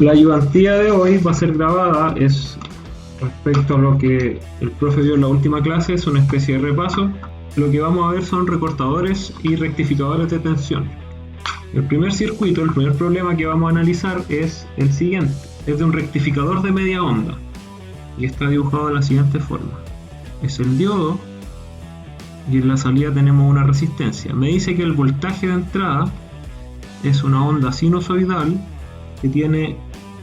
La ayudantía de hoy va a ser grabada, es respecto a lo que el profe dio en la última clase, es una especie de repaso. Lo que vamos a ver son recortadores y rectificadores de tensión. El primer circuito, el primer problema que vamos a analizar es el siguiente. Es de un rectificador de media onda y está dibujado de la siguiente forma. Es el diodo y en la salida tenemos una resistencia. Me dice que el voltaje de entrada es una onda sinusoidal que tiene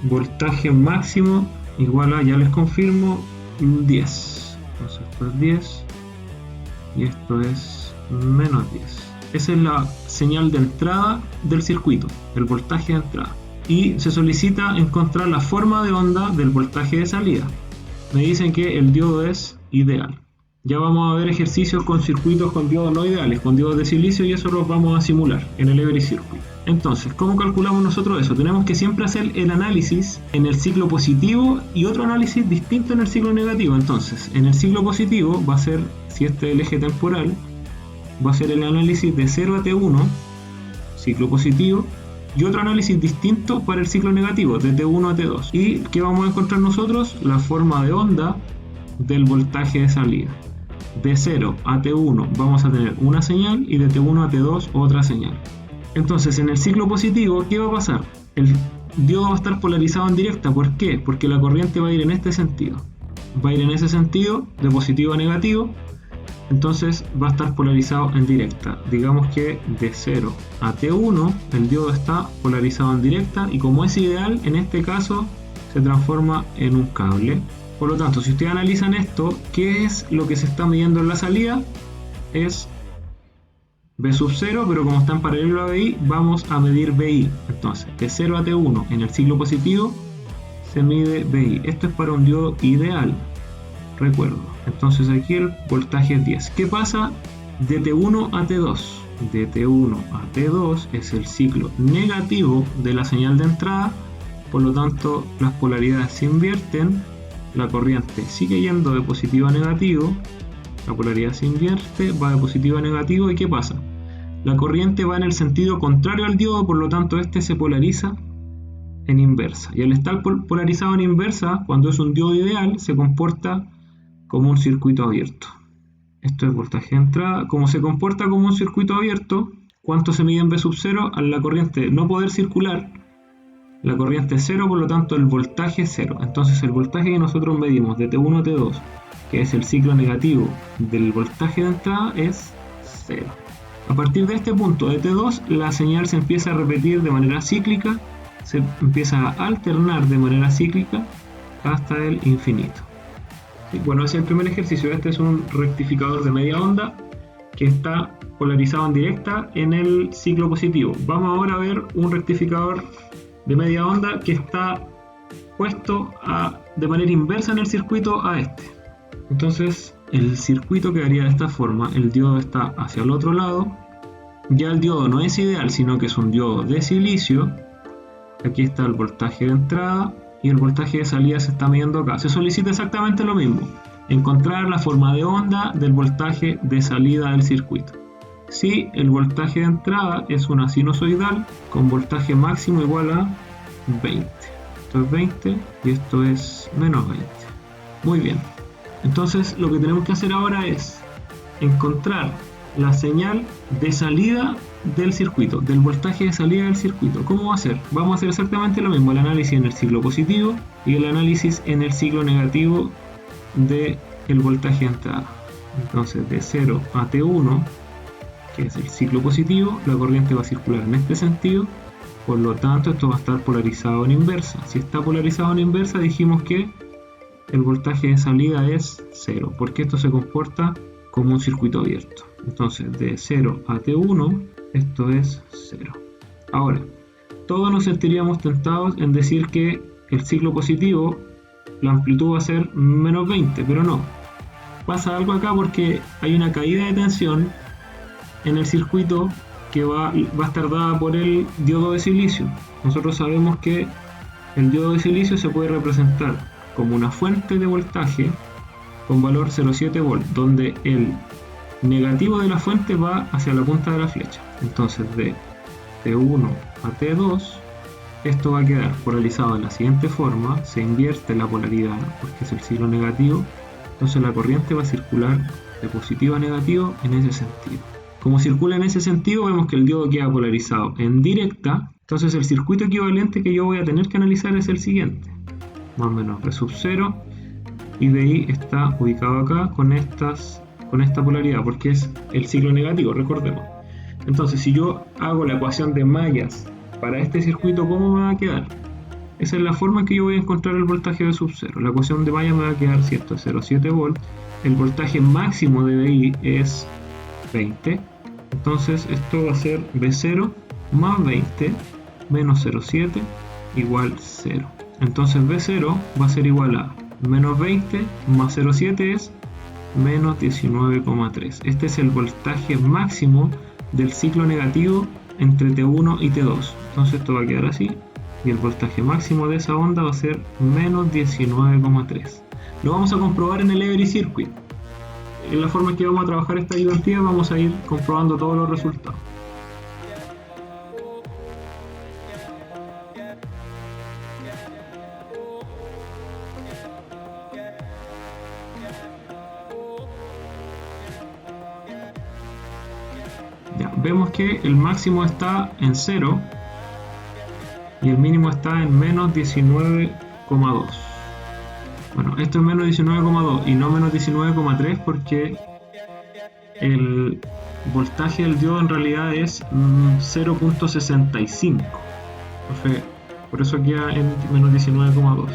voltaje máximo igual a, ya les confirmo, 10. Entonces esto es 10 y esto es menos 10. Esa es la señal de entrada del circuito, el voltaje de entrada. Y se solicita encontrar la forma de onda del voltaje de salida. Me dicen que el diodo es ideal. Ya vamos a ver ejercicios con circuitos con diodos no ideales, con diodos de silicio, y eso los vamos a simular en el Every Circuit. Entonces, ¿cómo calculamos nosotros eso? Tenemos que siempre hacer el análisis en el ciclo positivo y otro análisis distinto en el ciclo negativo. Entonces, en el ciclo positivo va a ser, si este es el eje temporal, va a ser el análisis de 0 a T1, ciclo positivo, y otro análisis distinto para el ciclo negativo, de T1 a T2. ¿Y qué vamos a encontrar nosotros? La forma de onda del voltaje de salida. De 0 a T1 vamos a tener una señal y de T1 a T2 otra señal. Entonces, en el ciclo positivo, ¿qué va a pasar? El diodo va a estar polarizado en directa. ¿Por qué? Porque la corriente va a ir en este sentido. Va a ir en ese sentido, de positivo a negativo. Entonces va a estar polarizado en directa. Digamos que de 0 a T1 el diodo está polarizado en directa y como es ideal, en este caso se transforma en un cable. Por lo tanto, si ustedes analizan esto, ¿qué es lo que se está midiendo en la salida? Es B sub 0, pero como está en paralelo a BI, vamos a medir BI. Entonces, de 0 a T1 en el ciclo positivo se mide BI. Esto es para un diodo ideal, recuerdo. Entonces aquí el voltaje es 10. ¿Qué pasa de T1 a T2? De T1 a T2 es el ciclo negativo de la señal de entrada, por lo tanto las polaridades se invierten, la corriente sigue yendo de positivo a negativo, la polaridad se invierte, va de positivo a negativo, ¿y qué pasa? La corriente va en el sentido contrario al diodo, por lo tanto este se polariza en inversa, y al estar polarizado en inversa, cuando es un diodo ideal, se comporta como un circuito abierto. Esto es voltaje de entrada. Como se comporta como un circuito abierto, ¿cuánto se mide en B sub 0? Al la corriente no poder circular, la corriente es 0, por lo tanto el voltaje es 0. Entonces el voltaje que nosotros medimos de T1 a T2, que es el ciclo negativo del voltaje de entrada, es 0. A partir de este punto de T2, la señal se empieza a repetir de manera cíclica, se empieza a alternar de manera cíclica hasta el infinito. Bueno, ese es el primer ejercicio. Este es un rectificador de media onda que está polarizado en directa en el ciclo positivo. Vamos ahora a ver un rectificador de media onda que está puesto de manera inversa en el circuito a este. Entonces el circuito quedaría de esta forma. El diodo está hacia el otro lado. Ya el diodo no es ideal, sino que es un diodo de silicio. Aquí está el voltaje de entrada y el voltaje de salida se está midiendo acá. Se solicita exactamente lo mismo, encontrar la forma de onda del voltaje de salida del circuito. Si el voltaje de entrada es una sinusoidal con voltaje máximo igual a 20. Esto es 20 y esto es menos 20. Muy bien. Entonces lo que tenemos que hacer ahora es encontrar la señal de salida del circuito, del voltaje de salida del circuito. ¿Cómo va a ser? Vamos a hacer exactamente lo mismo, el análisis en el ciclo positivo y el análisis en el ciclo negativo del voltaje de entrada. Entonces de 0 a T1, que es el ciclo positivo, la corriente va a circular en este sentido, por lo tanto esto va a estar polarizado en inversa. Si está polarizado en inversa, dijimos que el voltaje de salida es 0, porque esto se comporta como un circuito abierto. Entonces de 0 a T1 esto es 0. Ahora, todos nos sentiríamos tentados en decir que el ciclo positivo, la amplitud va a ser menos 20, pero no. Pasa algo acá porque hay una caída de tensión en el circuito que va a estar dada por el diodo de silicio. Nosotros sabemos que el diodo de silicio se puede representar como una fuente de voltaje con valor 0,7 volt, donde el negativo de la fuente va hacia la punta de la flecha. Entonces de T1 a T2 esto va a quedar polarizado de la siguiente forma, se invierte la polaridad porque es el signo negativo, entonces la corriente va a circular de positivo a negativo en ese sentido. Como circula en ese sentido, vemos que el diodo queda polarizado en directa, entonces el circuito equivalente que yo voy a tener que analizar es el siguiente, más o menos V sub 0, y VI está ubicado acá con esta polaridad porque es el signo negativo, recordemos. Entonces si yo hago la ecuación de mallas para este circuito, ¿cómo me va a quedar? Esa es la forma en que yo voy a encontrar el voltaje V sub 0. La ecuación de mallas me va a quedar, si esto es 0,7 volt, el voltaje máximo de VI es 20, entonces esto va a ser V0 más 20 menos 0,7 igual 0. Entonces V0 va a ser igual a menos 20 más 0,7 es menos 19,3. Este es el voltaje máximo del ciclo negativo entre T1 y T2. Entonces esto va a quedar así y el voltaje máximo de esa onda va a ser menos 19,3. Lo vamos a comprobar en el Every Circuit. En la forma en que vamos a trabajar esta ayudantía vamos a ir comprobando todos los resultados. Ya, vemos que el máximo está en 0 y el mínimo está en menos 19,2. Bueno, esto es menos 19,2 y no menos 19,3 porque el voltaje del diodo en realidad es 0,65. Por eso queda en menos 19,2.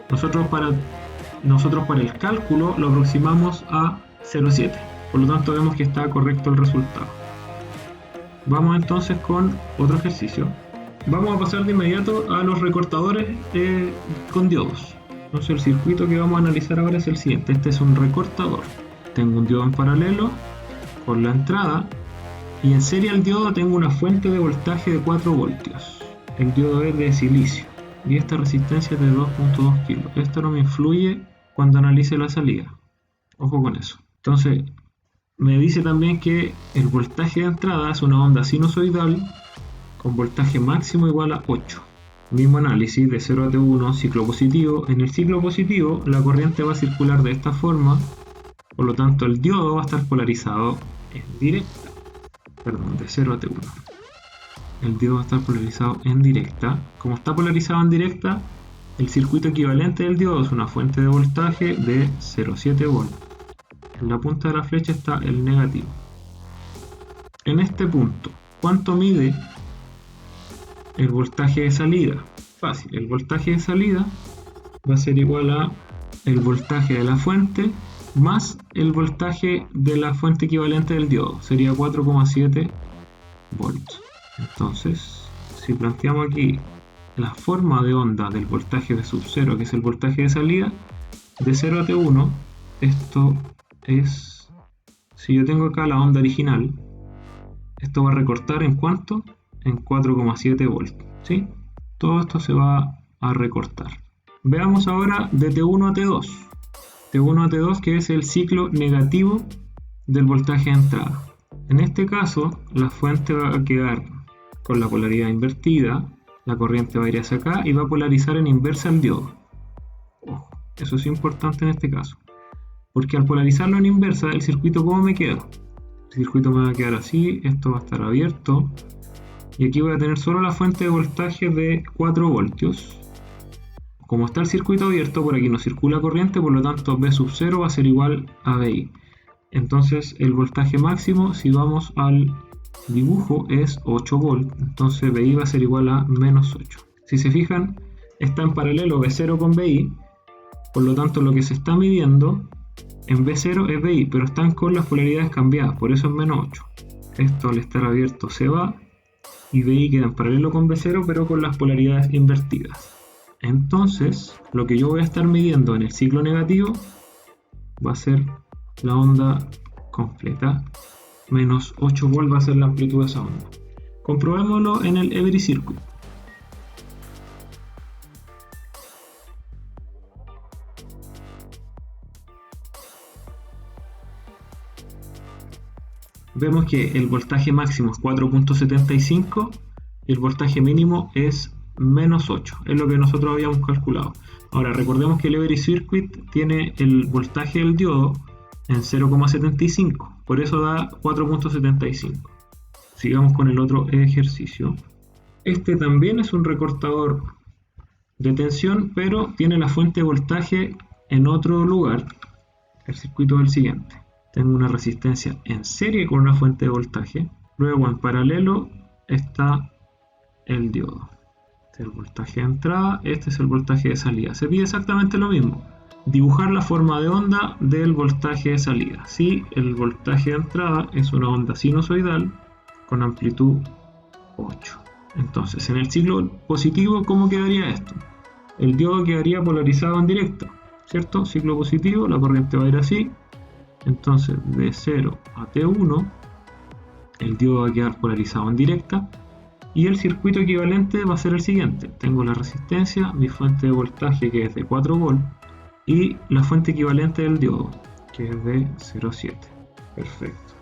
Nosotros para el cálculo lo aproximamos a 0,7. Por lo tanto vemos que está correcto el resultado. Vamos entonces con otro ejercicio. Vamos a pasar de inmediato a los recortadores con diodos. Entonces el circuito que vamos a analizar ahora es el siguiente. Este es un recortador. Tengo un diodo en paralelo con la entrada y en serie al diodo tengo una fuente de voltaje de 4 voltios. El diodo es de silicio y esta resistencia es de 2.2 kilos. Esto no me influye cuando analice la salida. Ojo con eso. Entonces me dice también que el voltaje de entrada es una onda sinusoidal con voltaje máximo igual a 8. Mismo análisis de 0 a T1, ciclo positivo. En el ciclo positivo la corriente va a circular de esta forma, por lo tanto el diodo va a estar polarizado en directa. Perdón, de 0 a T1. El diodo va a estar polarizado en directa. Como está polarizado en directa, el circuito equivalente del diodo es una fuente de voltaje de 0,7 volt. En la punta de la flecha está el negativo. En este punto, ¿cuánto mide el voltaje de salida? Fácil, el voltaje de salida va a ser igual a el voltaje de la fuente más el voltaje de la fuente equivalente del diodo, sería 4,7 volts. Entonces, si planteamos aquí la forma de onda del voltaje de sub 0, que es el voltaje de salida, de 0 a T1, esto es, si yo tengo acá la onda original, esto va a recortar en ¿cuánto? En 4,7 volts, ¿sí? Todo esto se va a recortar. Veamos ahora de T1 a T2. T1 a T2, que es el ciclo negativo del voltaje de entrada. En este caso, la fuente va a quedar con la polaridad invertida, la corriente va a ir hacia acá y va a polarizar en inversa el diodo. Ojo, eso es importante en este caso, porque al polarizarlo en inversa, el circuito ¿cómo me queda? El circuito me va a quedar así, esto va a estar abierto, y aquí voy a tener solo la fuente de voltaje de 4 voltios. Como está el circuito abierto, por aquí no circula corriente, por lo tanto V sub 0 va a ser igual a VI. Entonces el voltaje máximo, si vamos al dibujo, es 8 volts, entonces VI va a ser igual a menos 8. Si se fijan, está en paralelo V0 con VI, por lo tanto lo que se está midiendo en V0 es VI, pero están con las polaridades cambiadas, por eso es menos 8. Esto al estar abierto se va y VI queda en paralelo con V0 pero con las polaridades invertidas. Entonces lo que yo voy a estar midiendo en el ciclo negativo va a ser la onda completa. Menos 8 volts va a ser la amplitud de esa onda. Comprobémoslo en el Every Circuit. Vemos que el voltaje máximo es 4.75 y el voltaje mínimo es menos 8, es lo que nosotros habíamos calculado. Ahora recordemos que el Every Circuit tiene el voltaje del diodo en 0,75, por eso da 4,75. Sigamos con el otro ejercicio. Este también es un recortador de tensión, pero tiene la fuente de voltaje en otro lugar. El circuito es el siguiente. Tengo una resistencia en serie con una fuente de voltaje. Luego en paralelo está el diodo. Este es el voltaje de entrada, este es el voltaje de salida. Se pide exactamente lo mismo. Dibujar la forma de onda del voltaje de salida. Si el voltaje de entrada es una onda sinusoidal con amplitud 8. Entonces, en el ciclo positivo, ¿cómo quedaría esto? El diodo quedaría polarizado en directo, ¿cierto? Ciclo positivo, la corriente va a ir así. Entonces, de 0 a T1, el diodo va a quedar polarizado en directa. Y el circuito equivalente va a ser el siguiente. Tengo la resistencia, mi fuente de voltaje que es de 4 volts y la fuente equivalente del diodo, que es de 0,7. Perfecto.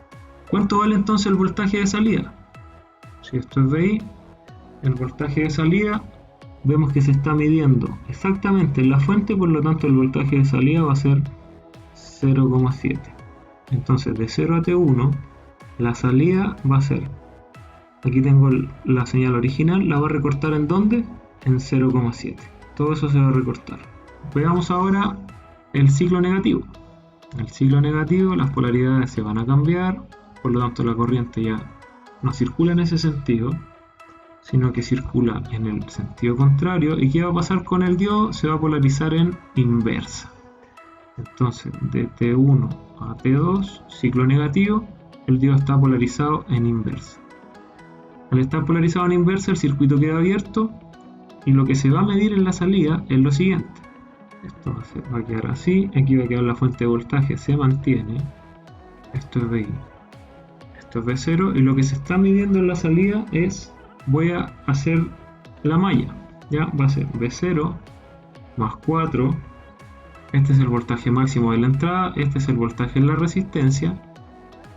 ¿Cuánto vale entonces el voltaje de salida? Si esto es VI, el voltaje de salida vemos que se está midiendo exactamente en la fuente, por lo tanto el voltaje de salida va a ser 0,7. Entonces de 0 a T1 la salida va a ser, aquí tengo la señal original, la va a recortar ¿en dónde? En 0,7. Todo eso se va a recortar. Veamos ahora el ciclo negativo. En el ciclo negativo las polaridades se van a cambiar, por lo tanto la corriente ya no circula en ese sentido, sino que circula en el sentido contrario. ¿Y qué va a pasar con el diodo? Se va a polarizar en inversa. Entonces de T1 a T2, ciclo negativo, el diodo está polarizado en inversa. Al estar polarizado en inversa, el circuito queda abierto y lo que se va a medir en la salida es lo siguiente. Esto va a quedar así, aquí va a quedar la fuente de voltaje, se mantiene. Esto es VI, esto es V0 y lo que se está midiendo en la salida es, voy a hacer la malla, ya va a ser V0 más 4. Este es el voltaje máximo de la entrada, este es el voltaje de la resistencia,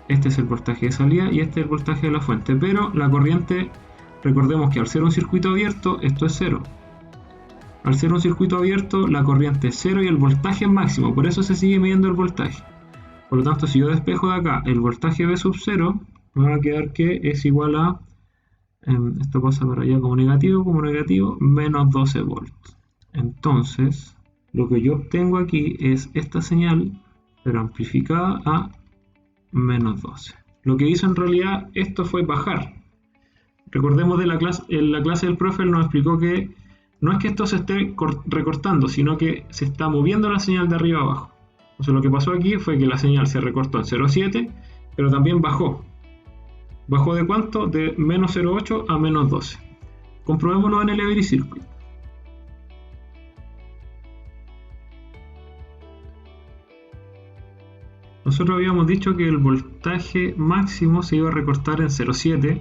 este es el voltaje de salida y este es el voltaje de la fuente. Pero la corriente, recordemos que al ser un circuito abierto, esto es 0. Al ser un circuito abierto, la corriente es 0 y el voltaje es máximo, por eso se sigue midiendo el voltaje. Por lo tanto, si yo despejo de acá el voltaje V sub 0, me va a quedar que es igual a, esto pasa para allá como negativo, menos 12 volts. Entonces, lo que yo obtengo aquí es esta señal, pero amplificada a menos 12. Lo que hizo en realidad esto fue bajar. Recordemos de la clase, en la clase del profe él nos explicó que no es que esto se esté recortando, sino que se está moviendo la señal de arriba a abajo. Entonces lo que pasó aquí fue que la señal se recortó en 0,7, pero también bajó. ¿Bajó de cuánto? De menos 0,8 a menos 12. Comprobémoslo en el Every Circuit. Nosotros habíamos dicho que el voltaje máximo se iba a recortar en 0,7.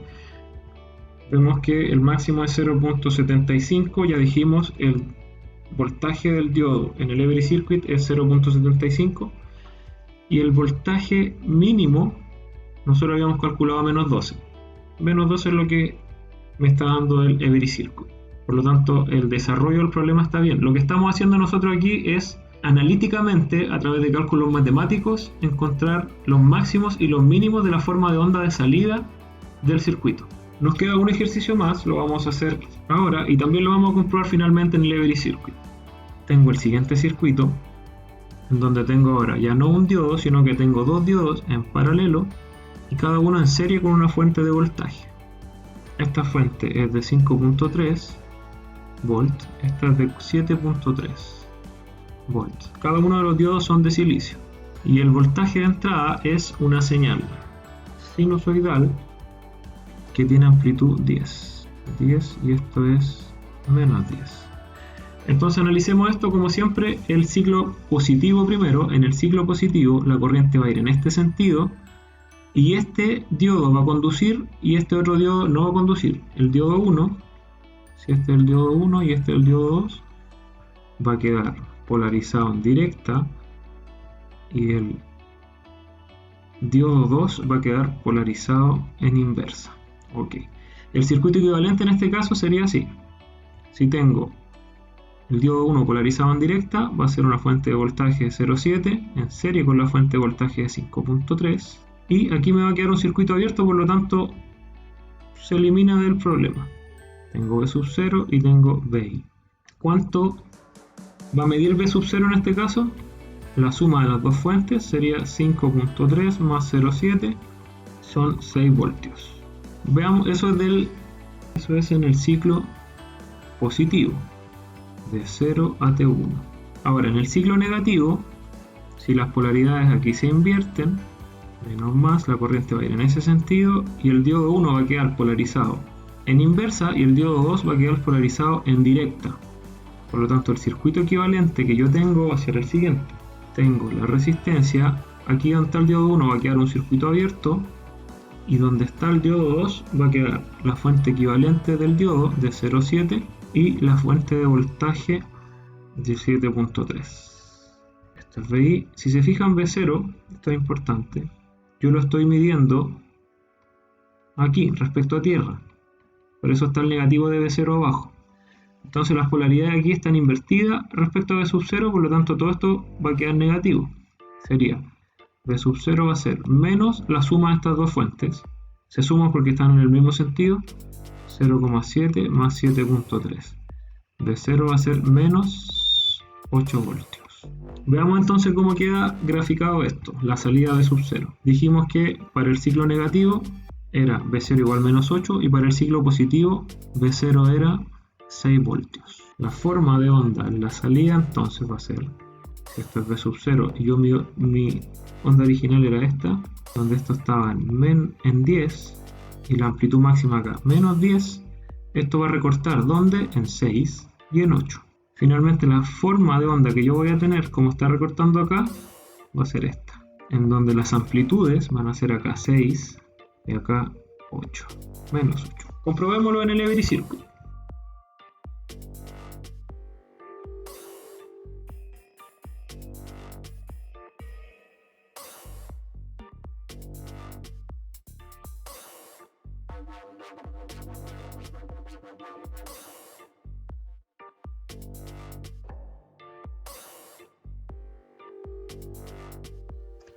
Vemos que el máximo es 0,75. Ya dijimos, el voltaje del diodo en el Every Circuit es 0,75. Y el voltaje mínimo, nosotros habíamos calculado a menos 12. Menos 12 es lo que me está dando el Every Circuit. Por lo tanto, el desarrollo del problema está bien. Lo que estamos haciendo nosotros aquí es analíticamente, a través de cálculos matemáticos, encontrar los máximos y los mínimos de la forma de onda de salida del circuito. Nos queda un ejercicio más, lo vamos a hacer ahora y también lo vamos a comprobar finalmente en el Every Circuit. Tengo el siguiente circuito, en donde tengo ahora ya no un diodo, sino que tengo dos diodos en paralelo y cada uno en serie con una fuente de voltaje. Esta fuente es de 5.3 volts, esta es de 7.3 volts. Cada uno de los diodos son de silicio y el voltaje de entrada es una señal sinusoidal que tiene amplitud 10 y esto es menos 10. Entonces analicemos esto como siempre, el ciclo positivo primero. En el ciclo positivo la corriente va a ir en este sentido y este diodo va a conducir y este otro diodo no va a conducir. El diodo 1, si este es el diodo 1 y este es el diodo 2, va a quedar polarizado en directa y el diodo 2 va a quedar polarizado en inversa. Ok. El circuito equivalente en este caso sería así. Si tengo el diodo 1 polarizado en directa, va a ser una fuente de voltaje de 0,7 en serie con la fuente de voltaje de 5.3. Y aquí me va a quedar un circuito abierto, por lo tanto se elimina del problema. Tengo V sub 0 y tengo VI. ¿Cuánto va a medir V sub 0 en este caso? La suma de las dos fuentes sería 5.3 más 0,7, son 6 voltios. Veamos, eso es en el ciclo positivo, de 0 a T1. Ahora, en el ciclo negativo, si las polaridades aquí se invierten, menos más, la corriente va a ir en ese sentido y el diodo 1 va a quedar polarizado en inversa y el diodo 2 va a quedar polarizado en directa. Por lo tanto, el circuito equivalente que yo tengo va a ser el siguiente. Tengo la resistencia, aquí donde está el diodo 1 va a quedar un circuito abierto y donde está el diodo 2 va a quedar la fuente equivalente del diodo de 0,7 y la fuente de voltaje de 7.3. Esto es VI. Si se fijan, V0, esto es importante, yo lo estoy midiendo aquí respecto a tierra, por eso está el negativo de V0 abajo. Entonces las polaridades aquí están invertidas respecto a V sub 0, por lo tanto todo esto va a quedar negativo. Sería V sub 0 va a ser menos la suma de estas dos fuentes, se suman porque están en el mismo sentido, 0,7 más 7.3. V0 va a ser menos 8 voltios. Veamos entonces cómo queda graficado esto, la salida de sub 0. Dijimos que para el ciclo negativo era V0 igual menos 8 y para el ciclo positivo V0 era 6 voltios. La forma de onda en la salida entonces va a ser, si esto es V sub 0 y yo mi onda original era esta, donde esto estaba en 10 y la amplitud máxima acá menos 10, esto va a recortar ¿dónde? En 6 y en 8. Finalmente la forma de onda que yo voy a tener como está recortando acá va a ser esta, en donde las amplitudes van a ser acá 6 y acá 8, menos 8. Comprobémoslo en el Every Circuit.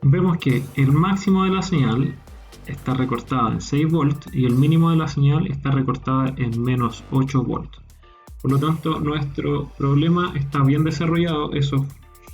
Vemos que el máximo de la señal está recortada en 6 volts y el mínimo de la señal está recortada en menos 8 volts. Por lo tanto, nuestro problema está bien desarrollado, esos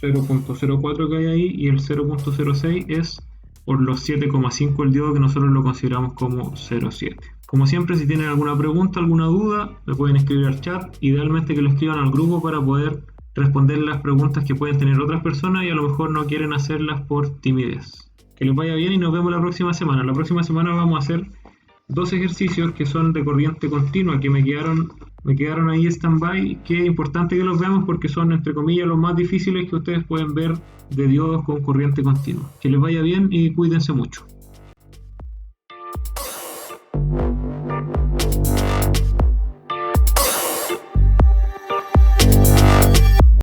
0.04 que hay ahí y el 0.06 es por los 7,5 el diodo que nosotros lo consideramos como 0,7. Como siempre, si tienen alguna pregunta, alguna duda, me pueden escribir al chat, idealmente que lo escriban al grupo para poder responder las preguntas que pueden tener otras personas y a lo mejor no quieren hacerlas por timidez. Que les vaya bien y nos vemos la próxima semana. La próxima semana vamos a hacer 2 ejercicios que son de corriente continua, que me quedaron ahí stand-by, que es importante que los veamos porque son, entre comillas, los más difíciles que ustedes pueden ver de diodos con corriente continua. Que les vaya bien y cuídense mucho.